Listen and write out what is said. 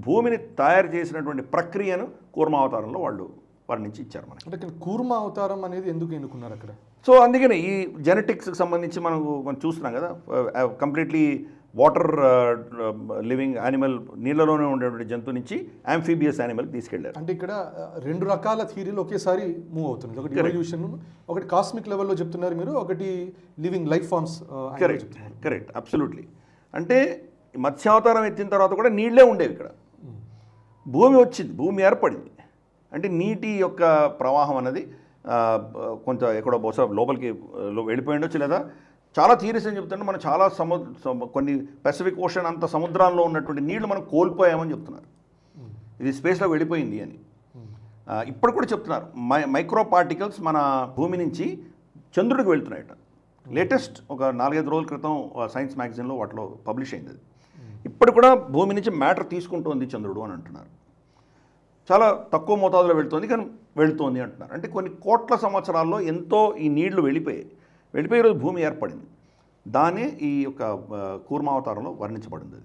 భూమిని తయారు చేసినటువంటి ప్రక్రియను కూర్మావతారంలో వాళ్ళు వర్ణించి ఇచ్చారు మనకి. అంటే కూర్మ అవతారం అనేది ఎందుకు ఎన్నుకున్నారు అక్కడ? సో అందుకని ఈ జెనెటిక్స్కి సంబంధించి మనం చూస్తున్నాం కదా, కంప్లీట్లీ వాటర్ లివింగ్ యానిమల్, నీళ్ళలోనే ఉండేటువంటి జంతువు నుంచి యాంఫీబియస్ యానిమల్కి తీసుకెళ్లారు. అంటే ఇక్కడ రెండు రకాల థియరీలు ఒకేసారి మూవ్ అవుతుంది. ఒకటి ఎవల్యూషన్, ఒకటి కాస్మిక్ లెవెల్లో చెప్తున్నారు మీరు, ఒకటి living life forms. Correct, absolutely. అంటే మత్స్యావతారం ఎత్తిన తర్వాత కూడా నీళ్ళే ఉండేవి ఇక్కడ. భూమి వచ్చింది, భూమి ఏర్పడింది. అంటే నీటి యొక్క ప్రవాహం అనేది కొంత ఎక్కడో బహుశా లోపలికి వెళ్ళిపోయి ఉండొచ్చు, లేదా చాలా థియరీస్ అని చెప్తుంటే మనం చాలా కొన్ని పెసిఫిక్ ఓషన్ అంత సముద్రాల్లో ఉన్నటువంటి నీళ్లు మనం కోల్పోయామని చెప్తున్నారు. ఇది స్పేస్లో వెళ్ళిపోయింది అని ఇప్పుడు కూడా చెప్తున్నారు. మైక్రో పార్టికల్స్ మన భూమి నుంచి చంద్రుడికి వెళ్తున్నాయట. లేటెస్ట్ ఒక 4-5 రోజుల క్రితం సైన్స్ మ్యాగజైన్లో వాటిలో పబ్లిష్ అయింది అది. ఇప్పుడు కూడా భూమి నుంచి మ్యాటర్ తీసుకుంటోంది చంద్రుడు అని అంటున్నారు. చాలా తక్కువ మోతాదులో వెళుతోంది, కానీ వెళుతోంది అంటున్నారు. అంటే కొన్ని కోట్ల సంవత్సరాల్లో ఎంతో ఈ నీళ్లు వెళ్ళిపోయి ఈరోజు భూమి ఏర్పడింది. దానే ఈ యొక్క కూర్మావతారంలో వర్ణించబడింది.